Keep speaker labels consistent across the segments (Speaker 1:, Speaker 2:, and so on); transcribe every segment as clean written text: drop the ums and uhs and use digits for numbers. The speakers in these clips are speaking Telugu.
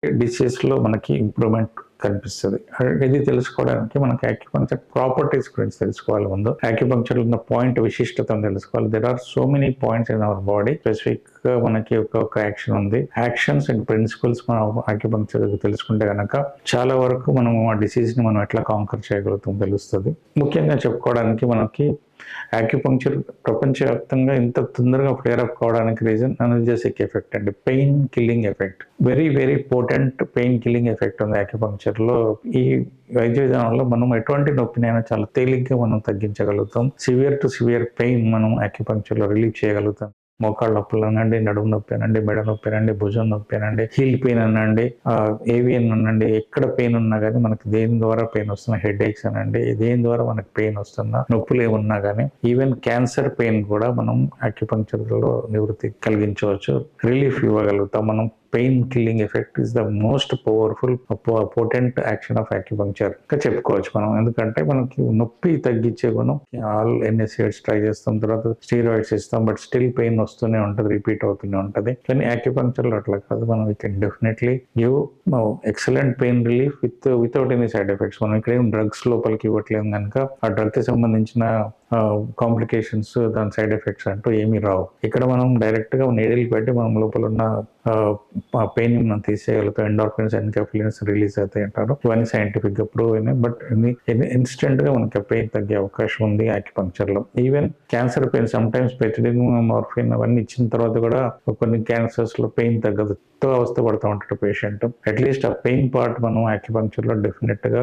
Speaker 1: డిసీజ్‌లో మనకి ఇంప్రూవ్‌మెంట్ కనిపిస్తది. ఇది తెలుసుకోవడానికి మనకి యాక్యుపంక్చర్ ప్రాపర్టీస్ గురించి తెలుసుకోవాలి ముందు. యాక్యుపంక్చర్‌లో ఉన్న పాయింట్ విశిష్టతను తెలుసుకోవాలి. There are so many points in our body. స్పెసిఫిక్‌గా మనకి ఒక యాక్షన్ ఉంది. యాక్షన్స్ అండ్ ప్రిన్సిపల్స్ మనం యాక్యుపంక్చర్ తెలుసుకుంటే గనక చాలా వరకు మనం ఆ డిసీజ్‌ని మనం ఎట్లా కాంకర్ చేయగలుగుతాం తెలుస్తది. ముఖ్యంగా చెప్పుకోవడానికి మనకి యాక్యుపంక్చర్ ప్రపంచవ్యాప్తంగా ఇంత తొందరగా ఫ్లేర్ అప్ కావడానికి రీజన్ అనల్జెసిక్ ఎఫెక్ట్ అండి. Pain killing effect. Very potent pain killing effect ఉంది యాక్యుపంక్చర్‌లో. ఈ వైద్య విధానంలో మనం ఎటువంటి నొప్పినైనా చాలా తేలిగ్గా మనం తగ్గించగలుగుతాం. సివియర్ టు సివియర్ పెయిన్ మనం యాక్యుపంక్చర్‌లో రిలీవ్ చేయగలుగుతాం. మోకాళ్ళ నొప్పులు అనండి, నడుము నొప్పి అనండి, మెడ నొప్పి అనండి, భుజం నొప్పి అనండి, హీల్ పెయిన్ అనండి, ఏవియన్ అనండి, ఎక్కడ పెయిన్ ఉన్నా కానీ మనకి దేని ద్వారా పెయిన్ వస్తున్నా, హెడ్ ఏక్స్ అనండి, దేని ద్వారా మనకి పెయిన్ వస్తున్నా, నొప్పులు ఏమున్నా కానీ ఈవెన్ క్యాన్సర్ పెయిన్ కూడా మనం యాక్యుపంక్చర్‌లో నివృత్తి కలిగించవచ్చు, రిలీఫ్ ఇవ్వగలుగుతాం. మనం pain killing effect is the most powerful potent action of acupuncture గా చెప్పుకోవచ్చు మనం. ఎందుకంటే మనకి నొప్పి తగ్గించే గుణం. ఆల్ ఎన్ఎస్ఏడ్స్ ట్రై చేస్తాం, తర్వాత స్టీరాయిడ్స్ ఇస్తాం, బట్ స్టిల్ పెయిన్ వస్తూనే ఉంటుంది, రిపీట్ అవుతూనే ఉంటుంది. కానీ యాక్యుపంక్చర్ లో అట్లా కాదు. మనం we can definitely give excellent pain relief without any side effects. మనం ఇక్కడ ఏం డ్రగ్స్ లోపలికి ఇవ్వట్లేదు కనుక ఆ డ్రగ్ కి సంబంధించిన కాంప్లికేషన్స్, దాని సైడ్ ఎఫెక్ట్స్ అంటూ ఏమీ రావు. ఇక్కడ మనం డైరెక్ట్ గా నీడిల్ పెట్టి మనం లోపల ఉన్న పెయిన్ మనం తీసేయగలుగుతాం. ఎండార్ఫిన్స్, ఎన్కెఫ్లిన్స్ రిలీజ్ అవుతాయి అంటారు. ఇవన్నీ సైంటిఫిక్ గా ప్రూవ్ అయినాయి. బట్ ఇన్స్టెంట్ గా మనకి పెయిన్ తగ్గే అవకాశం ఉంది యాక్యుపంక్చర్ లో. Even cancer pain sometimes pethidine, morphine అవన్నీ ఇచ్చిన తర్వాత కూడా కొన్ని క్యాన్సర్స్ లో పెయిన్ తగ్గదు, అవస్థ పడుతూ ఉంటాడు పేషెంట్. అట్లీస్ట్ ఆ పెయిన్ పార్ట్ మనం యాక్యుపంక్చర్ లో డెఫినెట్ గా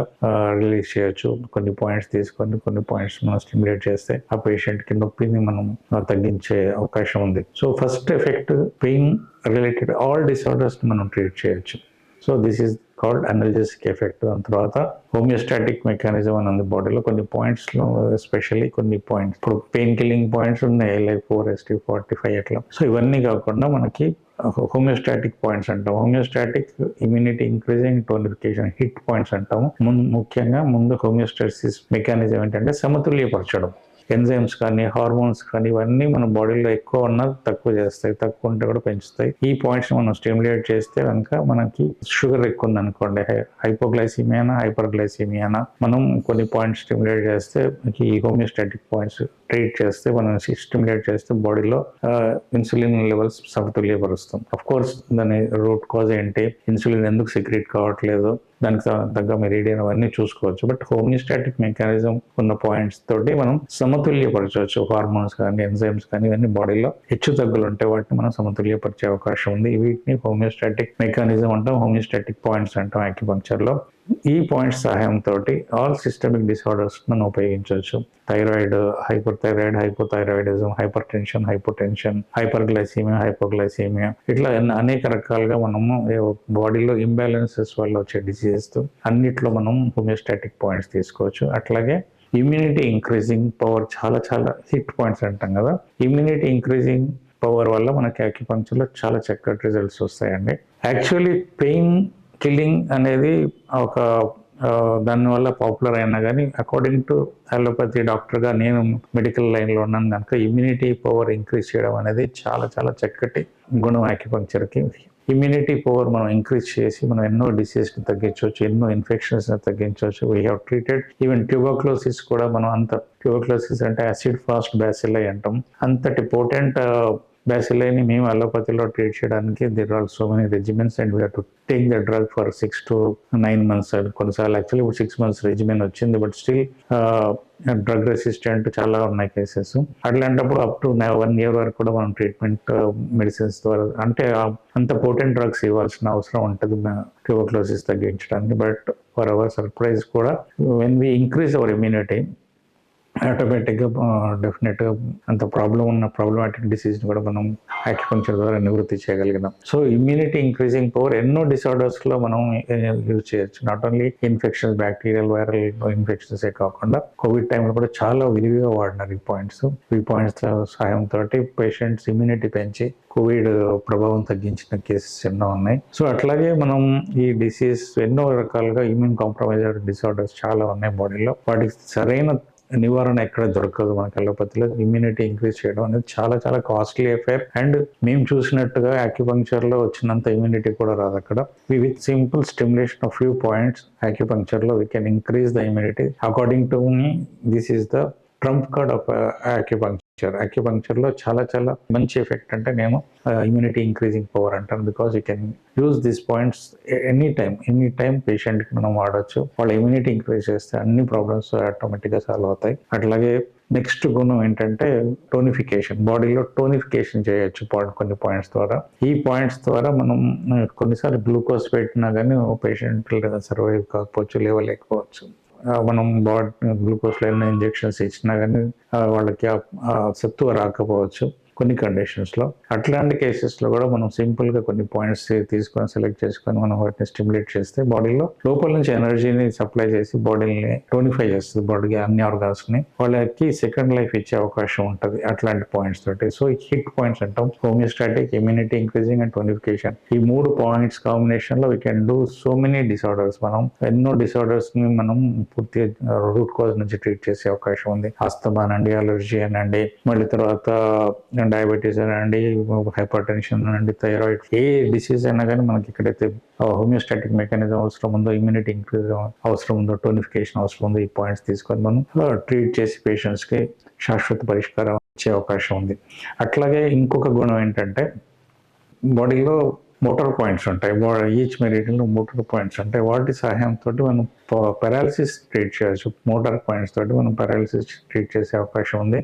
Speaker 1: రిలీజ్ చేయొచ్చు. కొన్ని పాయింట్స్ తీసుకొని కొన్ని పాయింట్స్ మనం స్టిమ్యులేట్ చేస్తే ఆ పేషెంట్ కి నొప్పిని మనం తగ్గించే అవకాశం ఉంది. So first effect pain related all disorders మనం ట్రీట్ చేయొచ్చు. So this is called analgesic effect. దాని తర్వాత హోమియోస్టాటిక్ మెకానిజం అని ఉంది బాడీలో. కొన్ని పాయింట్స్ లో ఎస్పెషల్లీ కొన్ని పాయింట్స్, ఇప్పుడు పెయిన్ కిల్లింగ్ పాయింట్స్ ఉన్నాయి, లైక్ 4ST 45 అట్లా. సో ఇవన్నీ కాకుండా మనకి హోమియోస్టాటిక్ పాయింట్స్ అంటాం. Homeostatic immunity increasing tonification hit points అంటాము. ముఖ్యంగా ముందు హోమియోస్టాసిస్ మెకానిజం ఏంటంటే సమతుల్యపరచడం. ఎంజైమ్స్ కానీ, హార్మోన్స్ కానీ ఇవన్నీ మన బాడీలో ఎక్కువ ఉన్నా తక్కువ చేస్తాయి, తక్కువ ఉంటే కూడా పెంచుతాయి. ఈ పాయింట్స్ మనం స్టిమ్యులేట్ చేస్తే కనుక మనకి షుగర్ ఎక్కువ ఉంది అనుకోండి, హైపోగ్లైసీమియానా, హైపర్ గ్లైసీమియానా, మనం కొన్ని పాయింట్స్ స్టిమ్యులేట్ చేస్తే ఈ హోమియోస్టాటిక్ పాయింట్స్ ట్రీట్ చేస్తే, మనం స్టిమ్యులేట్ చేస్తే బాడీలో ఇన్సులిన్ లెవెల్స్ సమతుల్యపరుస్తాం. అఫ్ కోర్స్ దాని రూట్ కాజ్ ఏంటి, ఇన్సులిన్ ఎందుకు సెక్రెట్ కావట్లేదు, దానికి తగ్గ మెరిడియన్ అవన్నీ చూసుకోవచ్చు. బట్ హోమియోస్టాటిక్ మెకానిజం ఉన్న పాయింట్స్ తోటి మనం సమతుల్యపరచవచ్చు. హార్మోన్స్ కానీ, ఎంజైమ్స్ కానీ ఇవన్నీ బాడీలో హెచ్చు తగ్గులు ఉంటే వాటిని మనం సమతుల్యపరిచే అవకాశం ఉంది. వీటిని హోమియోస్టాటిక్ మెకానిజం అంటాం, హోమియోస్టాటిక్ పాయింట్స్ అంటాం యాక్యుపంక్చర్ లో. ఈ పాయింట్స్ సహాయంతో ఆల్ సిస్టమిక్ డిసార్డర్స్ మనం ఉపయోగించవచ్చు. Thyroid, hyper thyroid, hypothyroidism, hyper tension, hypotension, hyper glycaemia, hypoglycaemia, ఇట్లా అనేక రకాలుగా మనము బాడీలో ఇంబ్యాలెన్సెస్ వల్ల వచ్చే డిసీజెస్ అన్నిట్లో మనం హోమియోస్టాటిక్ పాయింట్స్ తీసుకోవచ్చు. అట్లాగే ఇమ్యూనిటీ ఇంక్రీజింగ్ పవర్, చాలా హిట్ పాయింట్స్ అంటాం కదా. ఇమ్యూనిటీ ఇంక్రీజింగ్ పవర్ వల్ల మనకి యాక్యుపంక్చర్ లో చాలా చక్కటి రిజల్ట్స్ వస్తాయండి. యాక్చువల్లీ పెయిన్ కిల్లింగ్ అనేది ఒక దానివల్ల పాపులర్ అయినా కానీ, అకార్డింగ్ టు అలోపతి డాక్టర్గా నేను మెడికల్ లైన్లో ఉన్నాను కనుక ఇమ్యూనిటీ పవర్ ఇంక్రీజ్ చేయడం అనేది చాలా చక్కటి గుణం యాక్యుపంక్చర్కి. ఇమ్యూనిటీ పవర్ మనం ఇంక్రీజ్ చేసి మనం ఎన్నో డిసీజెస్ని తగ్గించవచ్చు, ఎన్నో ఇన్ఫెక్షన్స్ని తగ్గించవచ్చు. We have treated even tuberculosis కూడా. మనం ట్యూబర్క్లోసిస్ అంటే యాసిడ్ ఫాస్ట్ బ్యాసిల్లై అంటాం. అంతటి పోటెంట్ బ్యాసిల్లైని మేము అలోపతిలో ట్రీట్ చేయడానికి there are so many regimens and we have to take the drug for 6 to 9 months. కొన్నిసార్లు యాక్చువల్లీ ఇప్పుడు 6 months రెజిమెన్ వచ్చింది, బట్ స్టిల్ డ్రగ్ రెసిస్టెంట్ చాలా ఉన్నాయి కేసెస్. అట్లాంటప్పుడు అప్ టు 1 year వరకు కూడా మనం ట్రీట్మెంట్ మెడిసిన్స్ ద్వారా, అంటే అంత పోటెంట్ డ్రగ్స్ ఇవ్వాల్సిన అవసరం ఉంటుంది ట్యూబర్క్లోసిస్ తగ్గించడానికి. బట్ ఫర్ అవర్ సర్ప్రైజ్ కూడా when we increase hour immunity, ఆటోమేటిక్గా డెఫినెట్గా అంత ప్రాబ్లమాటిక్ డిసీజ్ని కూడా మనం యాక్యుపంక్చర్ ద్వారా నివృత్తి చేయగలిగినాం. సో ఇమ్యూనిటీ ఇంక్రీజింగ్ పవర్ ఎన్నో డిసార్డర్స్లో మనం యూజ్ చేయొచ్చు. Not only infections, bacterial, viral ఇన్ఫెక్షన్సే కాకుండా కోవిడ్ టైంలో కూడా చాలా విరివిగా వాడినారు ఈ పాయింట్స్. ఈ పాయింట్స్ సహాయంతో పేషెంట్స్ ఇమ్యూనిటీ పెంచి కోవిడ్ ప్రభావం తగ్గించిన కేసెస్ ఎన్నో ఉన్నాయి. సో అట్లాగే మనం ఈ డిసీజ్ ఎన్నో రకాలుగా ఇమ్యూన్ కాంప్రమైజ్డ్ డిసార్డర్స్ చాలా ఉన్నాయి బాడీలో. వాటికి సరైన నివారణ ఎక్కడ దొరకదు మనకి అలోపతిలో. ఇమ్యూనిటీ ఇంక్రీజ్ చేయడం అనేది చాలా చాలా కాస్ట్లీ అఫేర్. అండ్ మేము చూసినట్టుగా యాక్యుపంక్చర్ లో వచ్చినంత ఇమ్యూనిటీ కూడా రాదు అక్కడ. With simple stimulation of few points acupuncture లో we can increase the immunity. According to me this is the trump card of acupuncture లో చాలా చాలా మంచి ఎఫెక్ట్ అంటే నేను ఇమ్యూనిటీ ఇంక్రీజింగ్ పవర్ అంటాను. Because you can use this points any time patient కి మనం వాడచ్చు. వాళ్ళ ఇమ్యూనిటీ ఇంక్రీజ్ చేస్తే అన్ని ప్రాబ్లమ్స్ ఆటోమేటిక్ గా సాల్వ్ అవుతాయి. అట్లాగే నెక్స్ట్ గుణం ఏంటంటే టోనిఫికేషన్. బాడీలో టోనిఫికేషన్ చేయొచ్చు కొన్ని పాయింట్స్ ద్వారా. ఈ పాయింట్స్ ద్వారా మనం కొన్నిసార్లు గ్లూకోజ్ పెట్టినా కానీ పేషెంట్ సర్వైవ్ కాకపోవచ్చు, లేవలేకపోవచ్చు. మనం గ్లూకోజ్ లో ఇంజెక్షన్స్ ఇచ్చినా కానీ వాళ్ళకి సత్తువ రాకపోవచ్చు కొన్ని కండిషన్స్ లో. అట్లాంటి కేసెస్ లో కూడా మనం సింపుల్ గా కొన్ని పాయింట్స్ తీసుకొని సెలెక్ట్ చేసుకొని మనం వాటిని స్టిమ్యులేట్ చేస్తే బాడీలో లోపల నుంచి ఎనర్జీని సప్లై చేసి బాడీని టోనిఫై చేస్తుంది. బాడీకి అన్ని ఆర్గాన్స్ ని వాళ్ళకి సెకండ్ లైఫ్ ఇచ్చే అవకాశం ఉంటుంది అట్లాంటి పాయింట్స్ తోటి. సో హిట్ పాయింట్స్ అంటాం. Homeostatic, immunity increasing and tonification. ఈ 3 పాయింట్స్ కాంబినేషన్ లో we can do so many disorders. మనం ఎన్నో డిసార్డర్స్ ని మనం పూర్తి రూట్ కాజ్ నుంచి ట్రీట్ చేసే అవకాశం ఉంది. ఆస్తమా అనండి, అలర్జీ అనండి, మళ్ళీ తర్వాత డయాబెటీస్ అనండి, హైపర్ టెన్షన్ అనండి, థైరాయిడ్, ఏ డిసీజ్ అయినా కానీ మనకి ఇక్కడైతే హోమియోస్టాటిక్ మెకానిజం అవసరం ఉందో, ఇమ్యూనిటీ ఇంక్రీజ్ అవసరం ఉందో, టోనిఫికేషన్ అవసరం ఉందో, ఈ పాయింట్స్ తీసుకొని మనం ట్రీట్ చేసి పేషెంట్స్ కి శాశ్వత పరిష్కారం ఇచ్చే అవకాశం ఉంది. అట్లాగే ఇంకొక గుణం ఏంటంటే బాడీలో మోటార్ పాయింట్స్ ఉంటాయి. ఈచ్ మెరిడియన్ లో మోటార్ పాయింట్స్ ఉంటాయి. వాటి సహాయంతో మనం పారాలిసిస్ ట్రీట్ చేయొచ్చు. మోటార్ పాయింట్స్ తోటి మనం పారాలిసిస్ ట్రీట్ చేసే అవకాశం ఉంది.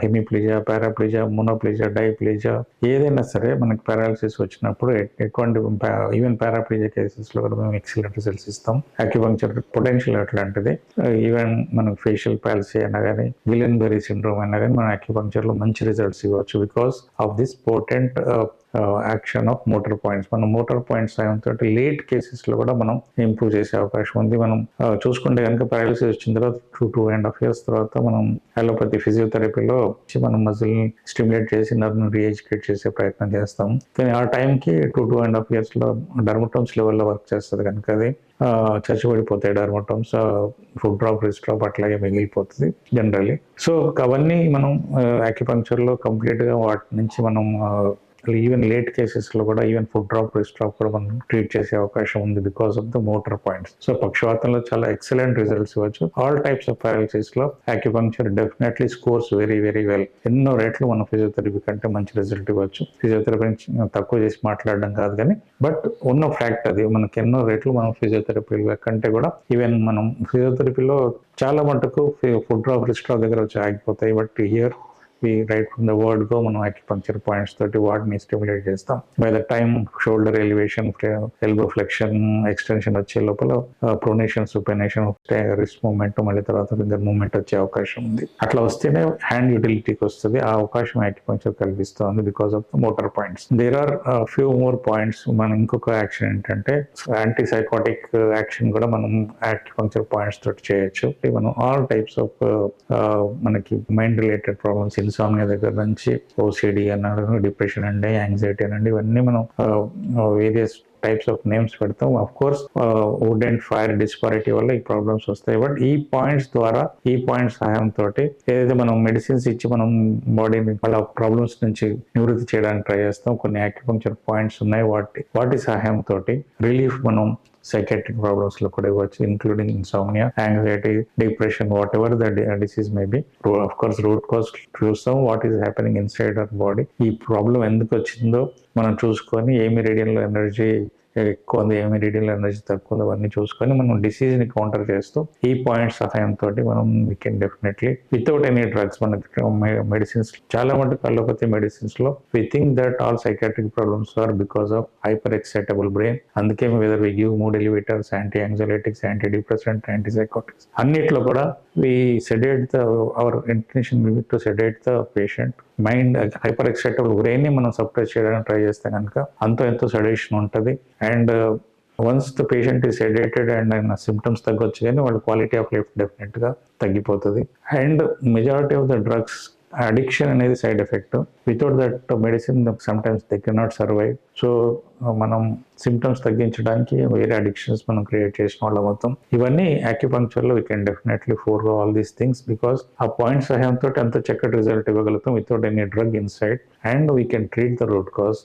Speaker 1: హెమిప్లీజియా, పారాప్లీజియా, మోనోప్లీజియా, డైప్లీజియా, ఏదైనా సరే మనకి పారాలిసిస్ వచ్చినప్పుడు ఎటువంటి ఈవెన్ పారాప్లీజియా కేసెస్ లో కూడా మేము ఎక్సలెంట్ రిజల్ట్స్ ఇస్తాం. యాక్యుపంక్చర్ పొటెన్షియల్ అట్లాంటిది. ఈవెన్ మనకు ఫేషియల్ పాలసీ అయినా కానీ, గిలెన్ బెర్రీ సిండ్రోమ్ అయినా కానీ మన యాక్యుపంక్చర్ లో మంచి రిజల్ట్స్ ఇవ్వచ్చు because of this potent action of motor points. మనం మోటార్ పాయింట్స్ సాయంతో లేట్ కేసెస్ లో కూడా మనం ఇంప్రూవ్ చేసే అవకాశం ఉంది. మనం చూసుకుంటే కనుక పారాలిసిస్ వచ్చిన తర్వాత 2.5 years తర్వాత మనం అలోపతి ఫిజియోథెరపీలో మనం మజిల్ స్టిమ్యులేట్ చేసి నర్వ్ను రీఎడ్యుకేట్ చేసే ప్రయత్నం చేస్తాం. కానీ ఆ టైంకి 2.5 years లో డర్మటోమ్స్ లెవెల్లో వర్క్ చేస్తుంది కనుక అది చచ్చిపడిపోతాయి డర్మటోమ్స్. ఫుడ్ డ్రాప్, రిస్ట్ డ్రాప్ అట్లాగే మిగిలిపోతుంది జనరల్లీ. సో అవన్నీ మనం యాక్యుపంక్చర్ లో కంప్లీట్ గా వాటి నుంచి మనం ఈవెన్ లేట్ కేసెస్ లో కూడా even foot drop, wrist drop కూడా మనం ట్రీట్ చేసే అవకాశం ఉంది because of the motor points. So పక్షవాతంలో చాలా ఎక్సలెంట్ రిజల్ట్స్ ఇవ్వచ్చు. ఆల్ టైప్స్ ఆఫ్ పారాలిసిస్ లో acupuncture definitely scores very very well. ఎన్నో రేట్లు మనం ఫిజియోథెరపీ కంటే మంచి రిజల్ట్ ఇవ్వచ్చు. ఫిజియోథెరపీ తక్కువ చేసి మాట్లాడడం కాదు కానీ బట్ ఉన్న ఫ్యాక్ట్ అది. మనకి ఎన్నో రేట్లు మనం ఫిజియోథెరపీ కంటే కూడా ఈవెన్ మనం ఫిజియోథెరపీలో చాలా మటుకు ఫుడ్ డ్రాప్, రిస్ట్ డ్రాప్ దగ్గర వచ్చి ఆగిపోతాయి. But here right from the word go మనం యాక్యుపంక్చర్ పాయింట్స్ తోటి వాటిని స్టిమ్యులేట్ చేస్తాం. By the time shoulder elevation, elbow flexion, extension వచ్చే లోపల ప్రొనేషన్, సుపెనేషన్, రిస్ట్ మూవ్మెంట్, మళ్ళీ తర్వాత ఫింగర్ మూవ్మెంట్ వచ్చే అవకాశం ఉంది. అట్లా వస్తేనే హ్యాండ్ యూటిలిటీకి వస్తుంది. ఆ అవకాశం యాక్యుపంక్చర్ కల్పిస్తుంది because of the motor points. There are few more points. మనం ఇంకొక యాక్షన్ ఏంటంటే యాంటీ సైకోటిక్ యాక్షన్ కూడా మనం యాక్యుపంక్చర్ పాయింట్స్ తోటి చేయొచ్చు. మనం ఆల్ టైప్స్ ఆఫ్ మనకి మైండ్ రిలేటెడ్ ప్రాబ్లమ్స్, ఇన్సామ్నియా దగ్గర నుంచి ఓసిడి అన్నాడు, డిప్రెషన్ అండి, యాంగ్జైటీ అనండి, ఇవన్నీ మనం వేరియస్ టైప్స్ ఆఫ్ నేమ్స్ పెడతాం. Of course wood and fire disparity వల్ల ఈ ప్రాబ్లమ్స్ వస్తాయి. బట్ ఈ పాయింట్స్ ద్వారా, ఈ పాయింట్స్ సహాయంతో ఏదైతే మనం మెడిసిన్స్ ఇచ్చి మనం బాడీని వాళ్ళ ప్రాబ్లమ్స్ నుంచి నివృత్తి చేయడానికి ట్రై చేస్తాం. కొన్ని యాక్యుపంక్చర్ పాయింట్స్ ఉన్నాయి. వాటి సహాయంతో రిలీఫ్ మనం సైకాట్రిక్ ప్రాబ్లమ్స్ లో కూడా ఇవ్వచ్చు, including insomnia, anxiety, depression, whatever the disease may be. Of course root cause చూస్తాం, what is happening inside our body. ఈ ప్రాబ్లం ఎందుకు వచ్చిందో మనం చూసుకొని ఏ మెరిడియన్ లో ఎనర్జీ ఎక్కువ ఉంది, ఏ మెరిడియన్ లో ఎనర్జీ తక్కువ ఉంది, అవన్నీ చూసుకొని మనం డిసీజ్ ని కౌంటర్ చేస్తూ ఈ పాయింట్స్ సహాయంతో మనం we can definitely without any drugs మనకి మెడిసిన్స్ చాలా మటుకు అలోపతి మెడిసిన్స్ లో we think that all psychiatric problems are because of hyperexcitable brain. అందుకే whether we give mood elevators, anti anxiolytics, anti depressant, anti psychotics, అన్నిట్లో కూడా we sedate our intention to sedate the patient mind. Hyper excitable brain ని మనం సప్రెస్ చేయడానికి ట్రై చేస్తే కనుక ఎంతో సెడేషన్ ఉంటుంది. And once the patient is sedated and ఆయన సిమ్టమ్స్ తగ్గొచ్చు కానీ వాళ్ళ క్వాలిటీ ఆఫ్ లైఫ్ డెఫినెట్ గా తగ్గిపోతుంది. And majority of the drugs addiction అనేది side effect. Without that medicine sometimes they cannot survive. So మనం సిమ్టమ్స్ తగ్గించడానికి వేరే అడిక్షన్స్ మనం క్రియేట్ చేసిన వాళ్ళ మొత్తం. ఇవన్నీ యాక్యుపంక్చర్లో we can definitely forgo all these things because ఆ పాయింట్ సహాయంతో ఎంత చక్కటి రిజల్ట్ ఇవ్వగలుగుతాం without any drug inside, and we can treat the root cause.